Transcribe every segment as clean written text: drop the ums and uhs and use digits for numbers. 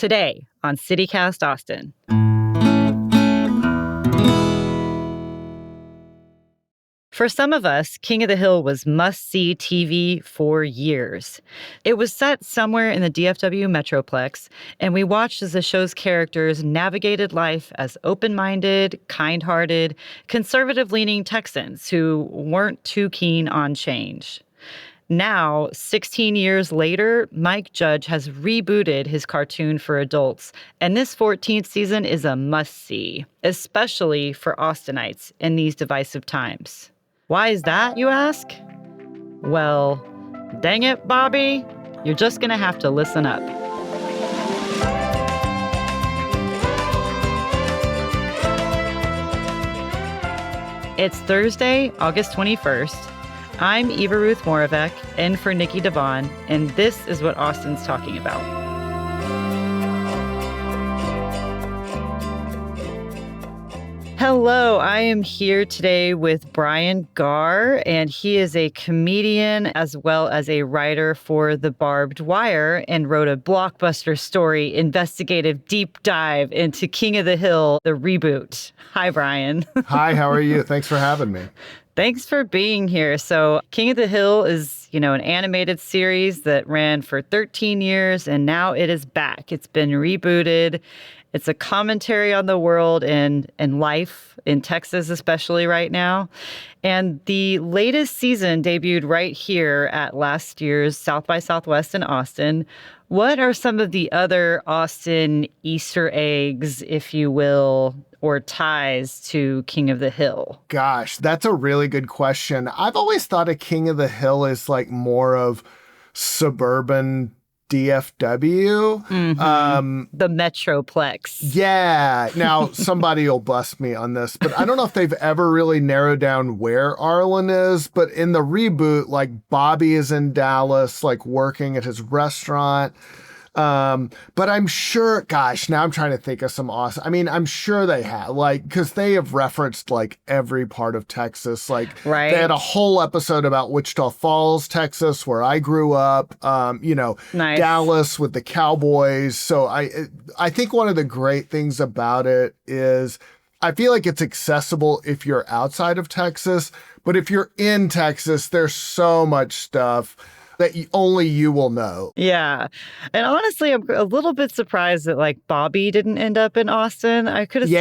Today on CityCast Austin. For some of us, King of the Hill was must-see TV for years. It was set somewhere in the DFW Metroplex, and we watched as the show's characters navigated life as open-minded, kind-hearted, conservative-leaning Texans who weren't too keen on change. Now, 16 years later, Mike Judge has rebooted his cartoon for adults, and this 14th season is a must-see, especially for Austinites in these divisive times. Why is that, you ask? Well, dang it, Bobby, you're just gonna have to listen up. It's Thursday, August 21st. I'm Eva Ruth Moravec, in for Nikki Devon, and this is what Austin's talking about. Hello, I am here today with Brian Garr, and he is a comedian as well as a writer for The Barbed Wire and wrote a blockbuster story, investigative deep dive into King of the Hill, the reboot. Hi, Brian. Hi, how are you? Thanks for having me. Thanks for being here. So King of the Hill is, an animated series that ran for 13 years, and now it is back. It's been rebooted. It's a commentary on the world and life in Texas, especially right now. And the latest season debuted right here at last year's South by Southwest in Austin. What are some of the other Austin Easter eggs, if you will, or ties to King of the Hill? Gosh, that's a really good question. I've always thought of King of the Hill as like more of suburban DFW. Mm-hmm. The Metroplex. Yeah. Now, somebody will bust me on this, but I don't know if they've ever really narrowed down where Arlen is, but in the reboot, like Bobby is in Dallas, like working at his restaurant. But I'm sure, gosh, now I'm trying to think of some awesome, I'm sure they have, like, because they have referenced like every part of Texas. Like, right. They had a whole episode about Wichita Falls, Texas, where I grew up, Nice. Dallas with the Cowboys. So I think one of the great things about it is I feel like it's accessible if you're outside of Texas, but if you're in Texas, there's so much stuff that only you will know. Yeah. And honestly, I'm a little bit surprised that like Bobby didn't end up in Austin. I could have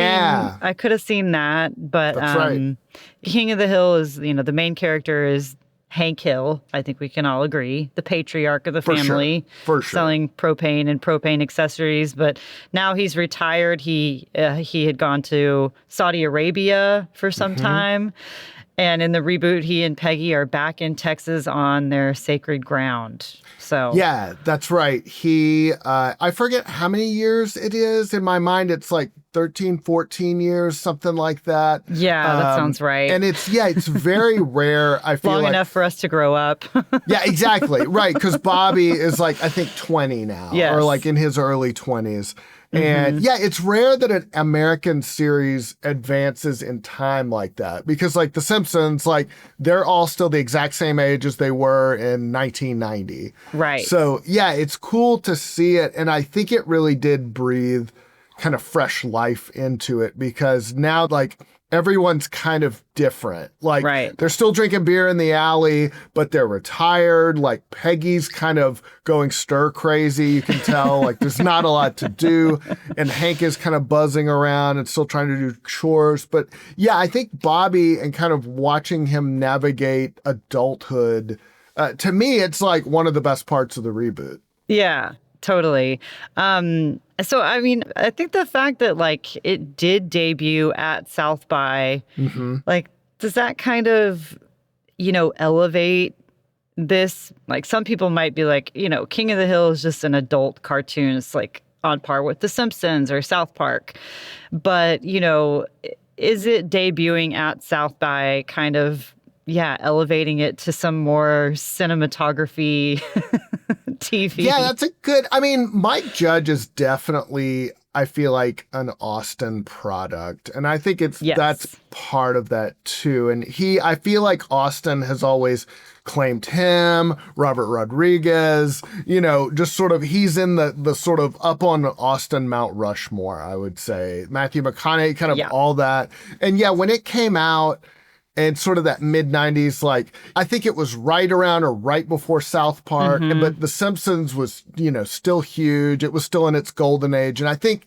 seen that, but that's right. King of the Hill is, the main character is Hank Hill. I think we can all agree. The patriarch of the family. For sure. Selling propane and propane accessories. But now he's retired. He had gone to Saudi Arabia for some time. And in the reboot, he and Peggy are back in Texas on their sacred ground. So yeah, that's right. He, I forget how many years it is. In my mind, it's like 13, 14 years, something like that. Yeah, that sounds right. And it's very rare. I feel long enough for us to grow up. Yeah, exactly. Right. Because Bobby is like, I think 20 now. Yes. Or like in his early 20s. And yeah, it's rare that an American series advances in time like that, because like The Simpsons, like they're all still the exact same age as they were in 1990. Right. So yeah, it's cool to see it. And I think it really did breathe kind of fresh life into it, because now like everyone's kind of different. Like right. They're still drinking beer in the alley, but they're retired. Like Peggy's kind of going stir crazy. You can tell like there's not a lot to do. And Hank is kind of buzzing around and still trying to do chores. But yeah, I think Bobby and kind of watching him navigate adulthood, to me, it's like one of the best parts of the reboot. Yeah. Totally. So, I think the fact that like it did debut at South by, like, does that kind of, elevate this? Like some people might be like, King of the Hill is just an adult cartoon. It's like on par with The Simpsons or South Park. But, is it debuting at South by kind of, elevating it to some more cinematography TV? Yeah, that's a good, Mike Judge is definitely I feel like an Austin product. And I think that's Yes. part of that too. And I feel like Austin has always claimed him, Robert Rodriguez, just sort of, he's in the sort of up on Austin Mount Rushmore, I would say. Matthew McConaughey, kind of Yeah. all that. And yeah, when it came out, and sort of that mid 90s, like I think it was right around or right before South Park, but The Simpsons was, still huge. It was still in its golden age. And I think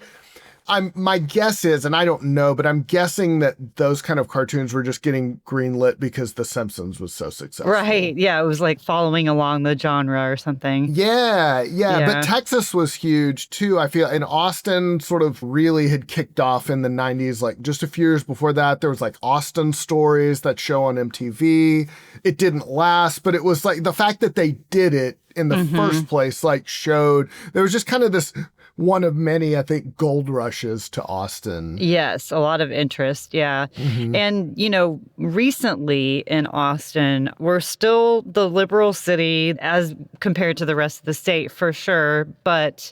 my guess is, and I don't know, but I'm guessing that those kind of cartoons were just getting greenlit because The Simpsons was so successful. Right. Yeah. It was like following along the genre or something. Yeah. But Yeah. Texas was huge too. I feel, and Austin sort of really had kicked off in the 90s. Like just a few years before that, there was like Austin Stories, that show on MTV. It didn't last, but it was like the fact that they did it in the first place, like showed there was just kind of this one of many, I think, gold rushes to Austin. Yes, a lot of interest. Yeah. And, recently in Austin, we're still the liberal city as compared to the rest of the state, for sure. But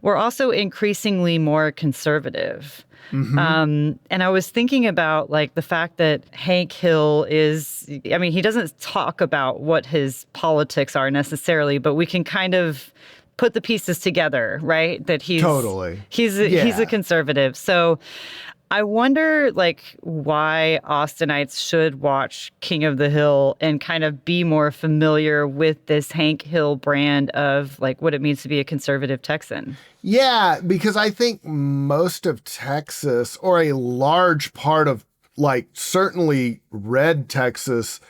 we're also increasingly more conservative. And I was thinking about like the fact that Hank Hill he doesn't talk about what his politics are necessarily, but we can kind of put the pieces together, right? That he's a conservative. So I wonder like why Austinites should watch King of the Hill and kind of be more familiar with this Hank Hill brand of like what it means to be a conservative Texan. Yeah, because I think most of Texas, or a large part of like certainly red Texas,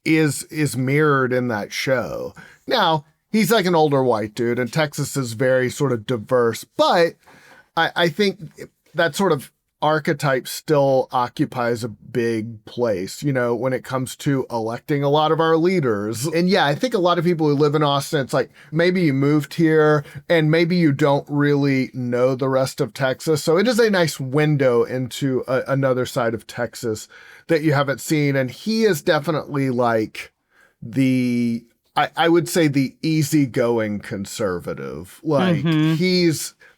is mirrored in that show. Now, he's like an older white dude, and Texas is very sort of diverse. But I think that sort of archetype still occupies a big place, when it comes to electing a lot of our leaders. And yeah, I think a lot of people who live in Austin, it's like maybe you moved here and maybe you don't really know the rest of Texas. So it is a nice window into another side of Texas that you haven't seen. And he is definitely like I would say the easygoing conservative. Like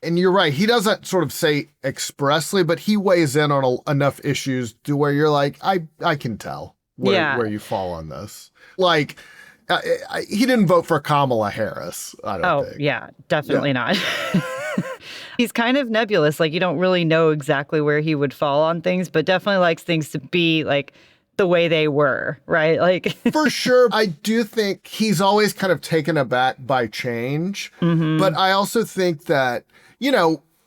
and you're right, he doesn't sort of say expressly, but he weighs in on enough issues to where you're like, I can tell where you fall on this. Like, he didn't vote for Kamala Harris, I don't think. Yeah, definitely not. He's kind of nebulous. Like, you don't really know exactly where he would fall on things, but definitely likes things to be like the way they were, right? Like for sure. I do think he's always kind of taken aback by change. But I also think that,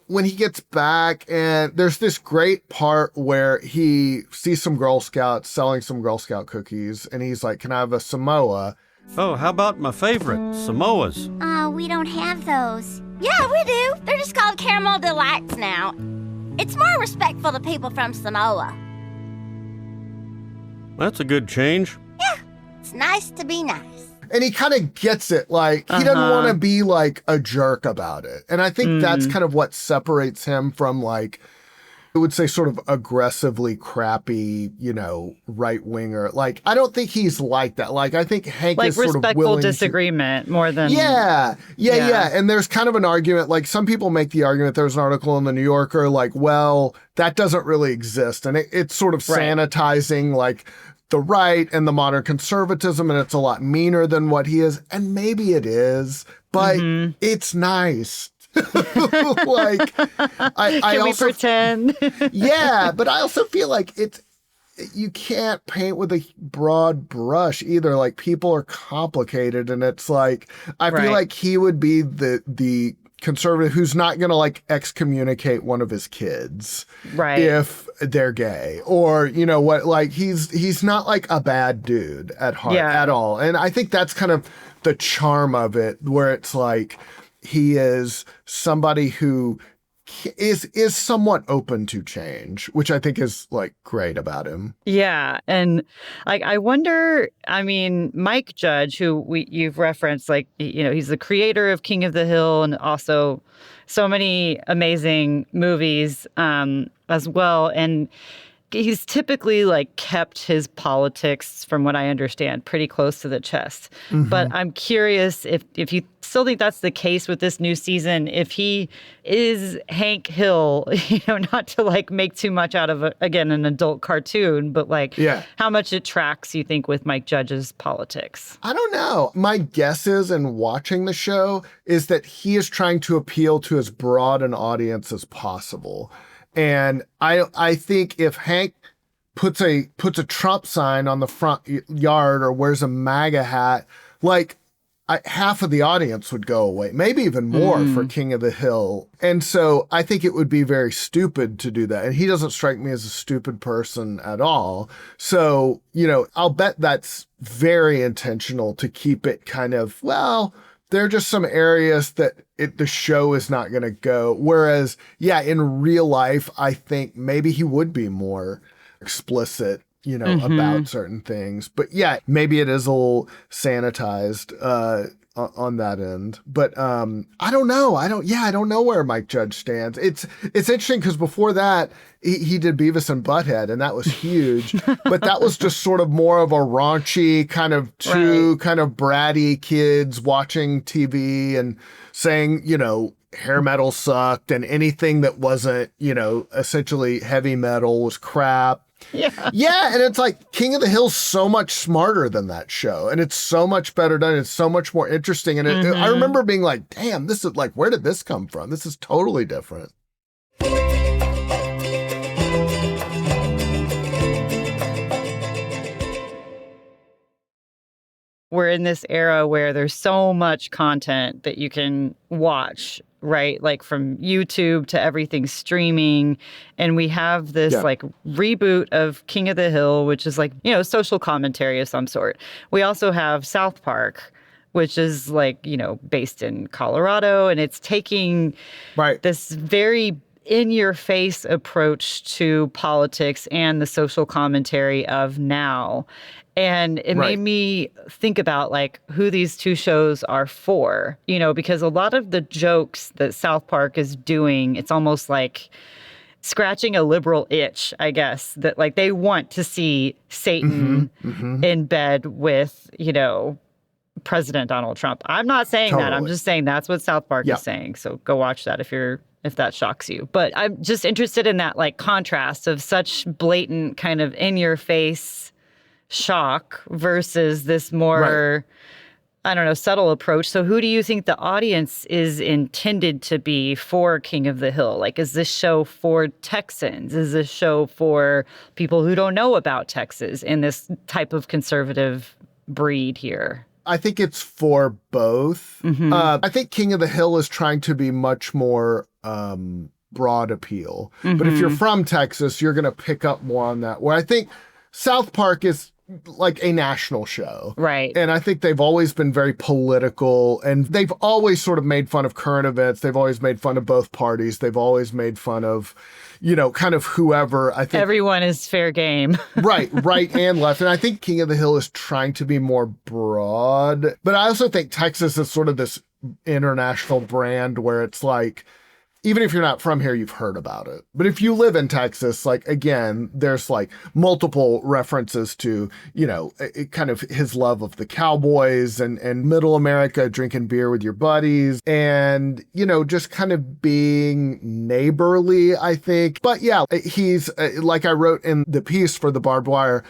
when he gets back and there's this great part where he sees some Girl Scouts selling some Girl Scout cookies and he's like, can I have a Samoa? Oh, how about my favorite, Samoas? Oh, we don't have those. Yeah, we do. They're just called Caramel Delights now. It's more respectful to people from Samoa. That's a good change. Yeah, it's nice to be nice. And he kind of gets it. Like, he doesn't want to be like a jerk about it. And I think that's kind of what separates him from like, I would say sort of aggressively crappy, right winger. Like, I don't think he's like that. Like, I think Hank like is sort of respectful willing disagreement more than Yeah. And there's kind of an argument, like some people make the argument, there was an article in the New Yorker, like, well, that doesn't really exist. And it's sort of sanitizing like the right and the modern conservatism, and it's a lot meaner than what he is. And maybe it is, but it's nice. Like, I we also pretend? Yeah, but I also feel like you can't paint with a broad brush either. Like, people are complicated, and it's like I feel like he would be the conservative who's not going to like excommunicate one of his kids if they're gay, or like he's not like a bad dude at heart at all. And I think that's kind of the charm of it, where it's like he is somebody who is somewhat open to change, which I think is like great about him. Yeah. And like, I wonder, Mike Judge, who you've referenced, like, he's the creator of King of the Hill and also so many amazing movies as well. And he's typically like kept his politics, from what I understand, pretty close to the chest. But I'm curious if you still think that's the case with this new season, if he is Hank Hill, not to like make too much out of, again, an adult cartoon, but like how much it tracks, you think, with Mike Judge's politics. I don't know. My guess is, in watching the show, is that he is trying to appeal to as broad an audience as possible. And I think if Hank puts a Trump sign on the front yard or wears a MAGA hat, like half of the audience would go away, maybe even more for King of the Hill. And so I think it would be very stupid to do that. And he doesn't strike me as a stupid person at all. So, I'll bet that's very intentional to keep it kind of, well, there are just some areas that the show is not going to go. Whereas, in real life, I think maybe he would be more explicit, about certain things. But maybe it is a little sanitized on that end. But I don't know. I don't know where Mike Judge stands. It's interesting because before that, he did Beavis and Butthead, and that was huge. But that was just sort of more of a raunchy kind of kind of bratty kids watching TV and saying, hair metal sucked, and anything that wasn't, essentially heavy metal was crap. Yeah, and it's like King of the Hill's so much smarter than that show, and it's so much better done. It's so much more interesting, and I remember being like, "Damn, this is like, where did this come from? This is totally different." We're in this era where there's so much content that you can watch, right? Like from YouTube to everything streaming. And we have this like reboot of King of the Hill, which is like, social commentary of some sort. We also have South Park, which is like, based in Colorado. And it's taking this very in-your-face approach to politics and the social commentary of now. And it made me think about like who these two shows are for, because a lot of the jokes that South Park is doing, it's almost like scratching a liberal itch, I guess, that like they want to see Satan in bed with, President Donald Trump. I'm not saying that. I'm just saying that's what South Park is saying. So go watch that if that shocks you. But I'm just interested in that like contrast of such blatant kind of in your face shock versus this more, I don't know, subtle approach. So who do you think the audience is intended to be for King of the Hill? Like, is this show for Texans? Is this show for people who don't know about Texas in this type of conservative breed here? I think it's for both. I think King of the Hill is trying to be much more broad appeal. But if you're from Texas, you're going to pick up more on that. Where I think South Park is like a national show. Right. And I think they've always been very political, and they've always sort of made fun of current events. They've always made fun of both parties. They've always made fun of, kind of whoever. I think everyone is fair game. right and left. And I think King of the Hill is trying to be more broad. But I also think Texas is sort of this international brand where it's like, even if you're not from here, you've heard about it. But if you live in Texas, like, again, there's like multiple references to, kind of his love of the Cowboys and middle America, drinking beer with your buddies and, just kind of being neighborly, I think. But he's like I wrote in the piece for the Barbed Wire,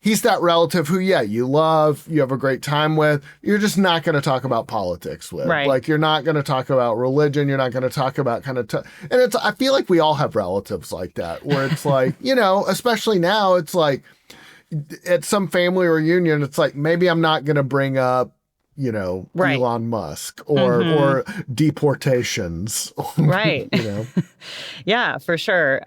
he's that relative who, you love, you have a great time with. You're just not going to talk about politics with. Right. Like, you're not going to talk about religion. You're not going to talk about kind of... and I feel like we all have relatives like that, where it's like, especially now, it's like, at some family reunion, it's like, maybe I'm not going to bring up, Elon Musk or deportations. Right. Yeah, for sure.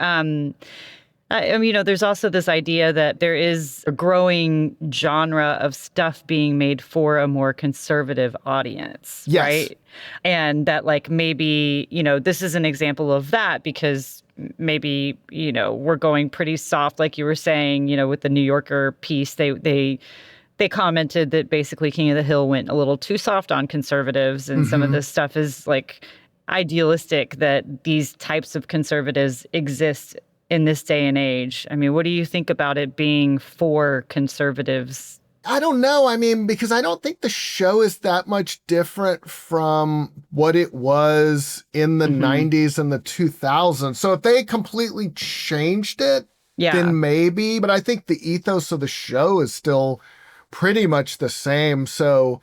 There's also this idea that there is a growing genre of stuff being made for a more conservative audience, right? And that like maybe, this is an example of that because maybe, we're going pretty soft, like you were saying, with the New Yorker piece, they commented that basically King of the Hill went a little too soft on conservatives, and some of this stuff is like idealistic that these types of conservatives exist in this day and age? I mean, what do you think about it being for conservatives? I don't know. I mean, because I don't think the show is that much different from what it was in the 90s and the 2000s. So if they completely changed it, then maybe. But I think the ethos of the show is still pretty much the same. So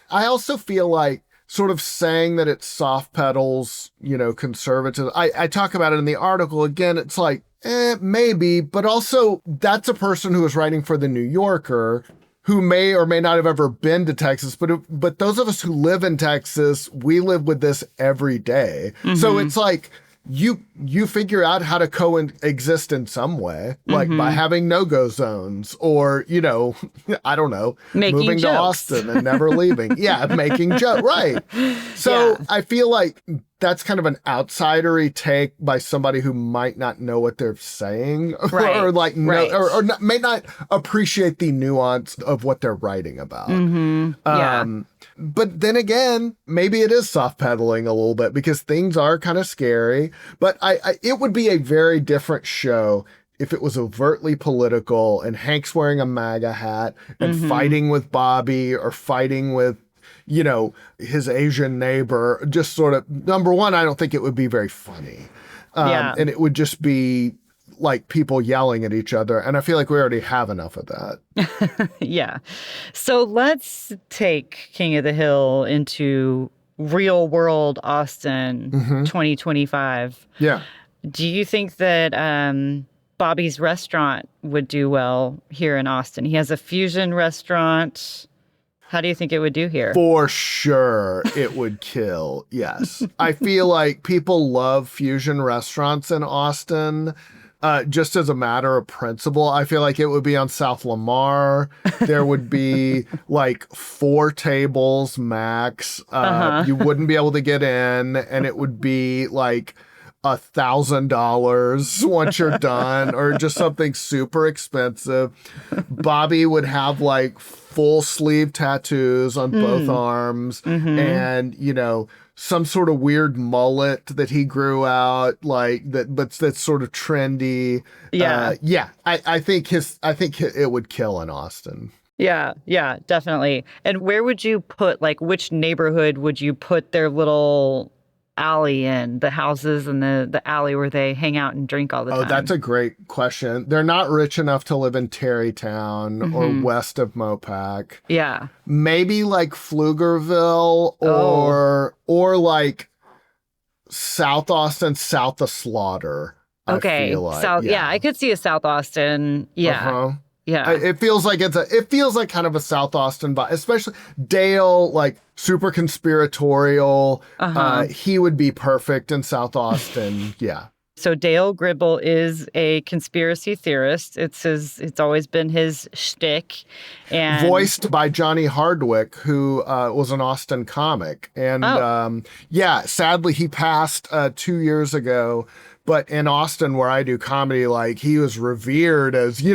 I also feel like sort of saying that it soft pedals, conservative. I talk about it in the article. Again, it's like, maybe. But also, that's a person who is writing for The New Yorker who may or may not have ever been to Texas, but those of us who live in Texas, we live with this every day. So it's like you figure out how to coexist in some way, like by having no-go zones or, I don't know, moving to Austin and never leaving. Yeah, making jokes. Right. So I feel like that's kind of an outsidery take by somebody who might not know what they're saying or may not appreciate the nuance of what they're writing about. But then again, maybe it is soft pedaling a little bit because things are kind of scary, but it would be a very different show if it was overtly political and Hank's wearing a MAGA hat and fighting with Bobby or fighting with his Asian neighbor. Just sort of, number one, I don't think it would be very funny. And it would just be like people yelling at each other. And I feel like we already have enough of that. Yeah. So let's take King of the Hill into real world Austin 2025. Yeah. Do you think that Bobby's restaurant would do well here in Austin? He has a fusion restaurant. How do you think it would do here? For sure, it would kill. Yes. I feel like people love fusion restaurants in Austin. Just as a matter of principle, I feel like it would be on South Lamar. There would be like 4 tables max. You wouldn't be able to get in, and it would be like $1,000 once you're done, or just something super expensive. Bobby would have like full sleeve tattoos on both arms and, some sort of weird mullet that he grew out, like that, but that's sort of trendy. I think it would kill in Austin. Yeah, definitely. And where would you put, like, which neighborhood would you put their little alley in, the houses and the alley where they hang out and drink all the time? Oh, that's a great question. They're not rich enough to live in Terrytown or west of Mopac. Yeah. Maybe like Pflugerville or like South Austin, south of Slaughter. Okay. I feel like. South, yeah, I could see a South Austin. Yeah. Yeah. It feels like kind of a South Austin vibe, especially Dale, like super conspiratorial. He would be perfect in South Austin. Yeah. So Dale Gribble is a conspiracy theorist. It's always been his shtick. And voiced by Johnny Hardwick, who was an Austin comic. And sadly he passed 2 years ago. But in Austin, where I do comedy, like, he was revered as, he's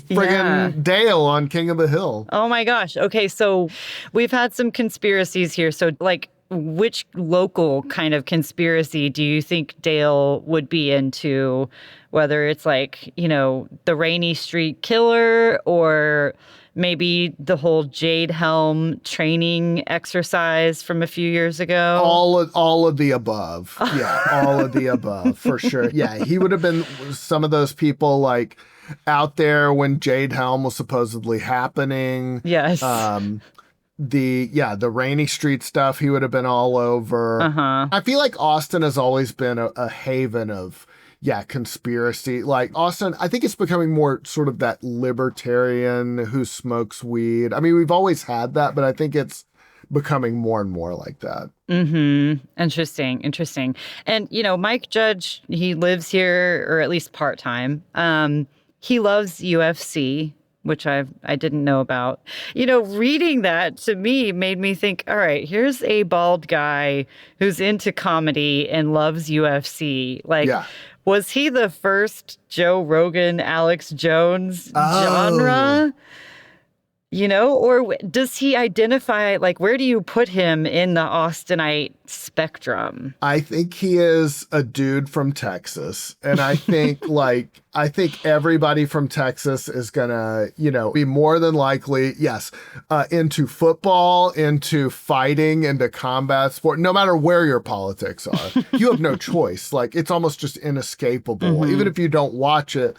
friggin' Dale on King of the Hill. Oh my gosh. Okay, so we've had some conspiracies here. So, like, which local kind of conspiracy do you think Dale would be into? Whether it's like, the Rainy Street Killer or maybe the whole Jade Helm training exercise from a few years ago? All of the above. Yeah, all of the above, for sure. Yeah, he would have been some of those people, like, out there when Jade Helm was supposedly happening. Yes. The Rainy Street stuff, he would have been all over. I feel like Austin has always been a haven of conspiracy. Like Austin, I think it's becoming more sort of that libertarian who smokes weed. I mean, we've always had that, but I think it's becoming more and more like that. Interesting. And, Mike Judge, he lives here, or at least part-time. He loves UFC, which I didn't know about. Reading that to me made me think, all right, here's a bald guy who's into comedy and loves UFC. Like, was he the first Joe Rogan, Alex Jones genre? Or does he identify, like, where do you put him in the Austinite spectrum? I think he is a dude from Texas. And I think I think everybody from Texas is gonna, be more than likely, yes, into football, into fighting, into combat sport, no matter where your politics are. You have no choice. Like, it's almost just inescapable. Even if you don't watch it,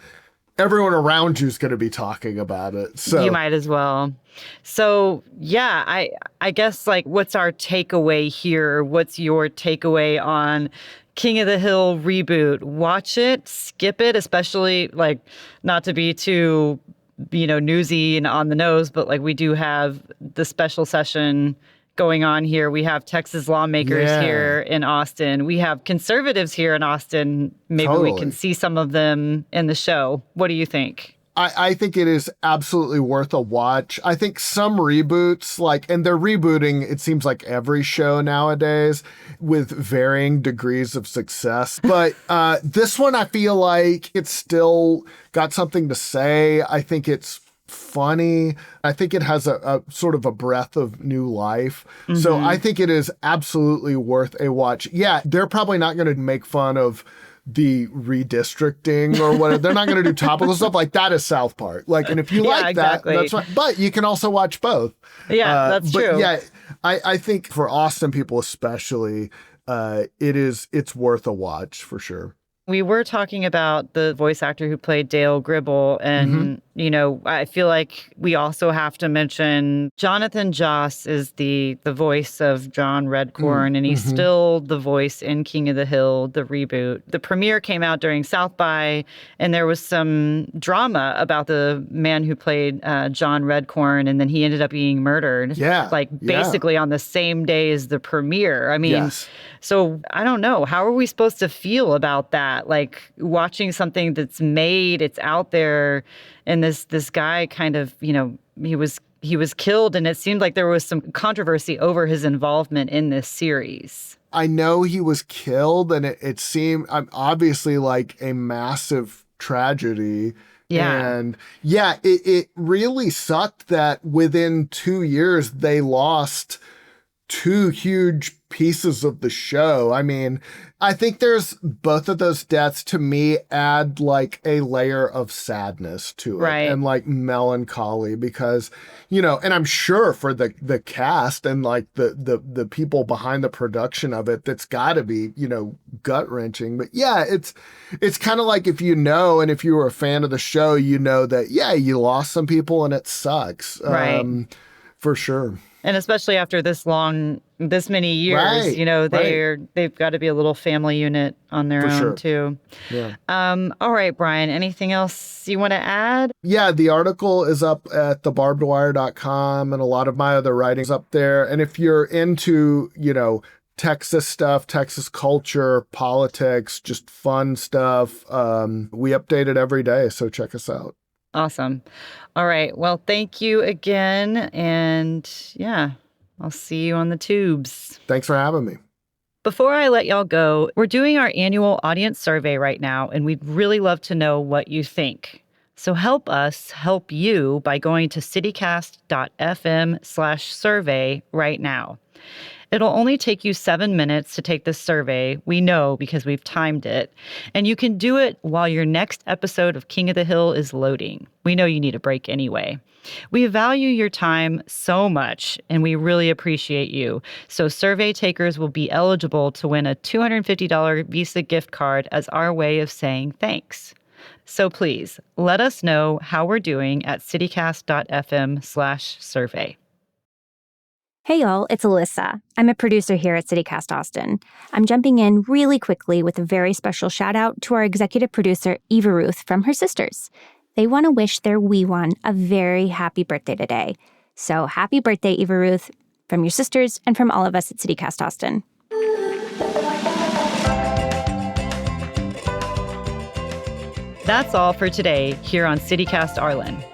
everyone around you is going to be talking about it. So you might as well. So, yeah, I guess, like, what's our takeaway here? What's your takeaway on King of the Hill reboot? Watch it, skip it, especially, like, not to be too, newsy and on the nose, but, like, we do have the special session going on here. We have Texas lawmakers here in Austin. We have conservatives here in Austin. Maybe we can see some of them in the show. What do you think? I think it is absolutely worth a watch. I think some reboots, and they're rebooting, it seems like every show nowadays with varying degrees of success. But this one, I feel like it's still got something to say. I think it's funny. I think it has a sort of a breath of new life. So I think it is absolutely worth a watch. Yeah, they're probably not going to make fun of the redistricting or whatever. They're not going to do topical stuff. Like, that is South Park. Like, and if you like that, that's fine. But you can also watch both. Yeah, that's true. But yeah, I think for Austin people especially, it's worth a watch for sure. We were talking about the voice actor who played Dale Gribble, and, I feel like we also have to mention Jonathan Joss is the voice of John Redcorn, and he's still the voice in King of the Hill, the reboot. The premiere came out during South by, and there was some drama about the man who played John Redcorn, and then he ended up being murdered. Yeah. Basically on the same day as the premiere. I mean, So I don't know. How are we supposed to feel about that? Like, watching something that's made, it's out there, and this guy kind of, he was killed, and it seemed like there was some controversy over his involvement in this series. I know he was killed, and it seemed obviously like a massive tragedy. Yeah. And it really sucked that within 2 years they lost 2 huge pieces of the show. I mean, I think there's both of those deaths to me add like a layer of sadness to it, right, and like melancholy, because, and I'm sure for the cast and like the people behind the production of it, that's got to be, gut wrenching. But yeah, it's kind of like, if and if you were a fan of the show, that, you lost some people and it sucks. Right. For sure. And especially after this many years, they've got to be a little family unit on their own too. Yeah. All right, Brian, anything else you want to add? Yeah, the article is up at thebarbedwire.com, and a lot of my other writing's up there. And if you're into, Texas stuff, Texas culture, politics, just fun stuff, we update it every day. So check us out. Awesome. All right. Well, thank you again. And I'll see you on the tubes. Thanks for having me. Before I let y'all go, we're doing our annual audience survey right now, and we'd really love to know what you think. So help us help you by going to citycast.fm/survey right now. It'll only take you 7 minutes to take this survey, we know because we've timed it, and you can do it while your next episode of King of the Hill is loading. We know you need a break anyway. We value your time so much, and we really appreciate you. So survey takers will be eligible to win a $250 Visa gift card as our way of saying thanks. So please, let us know how we're doing at citycast.fm/survey. Hey y'all, it's Alyssa. I'm a producer here at CityCast Austin. I'm jumping in really quickly with a very special shout out to our executive producer, Eva Ruth, from her sisters. They want to wish their wee one a very happy birthday today. So happy birthday, Eva Ruth, from your sisters and from all of us at CityCast Austin. That's all for today here on CityCast Austin.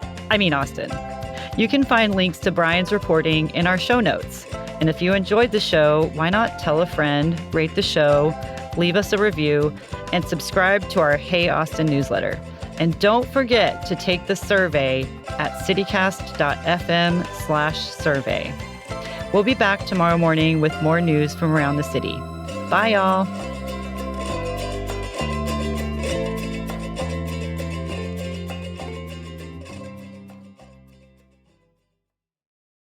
You can find links to Brian's reporting in our show notes. And if you enjoyed the show, why not tell a friend, rate the show, leave us a review, and subscribe to our Hey Austin newsletter. And don't forget to take the survey at citycast.fm/survey. We'll be back tomorrow morning with more news from around the city. Bye, y'all.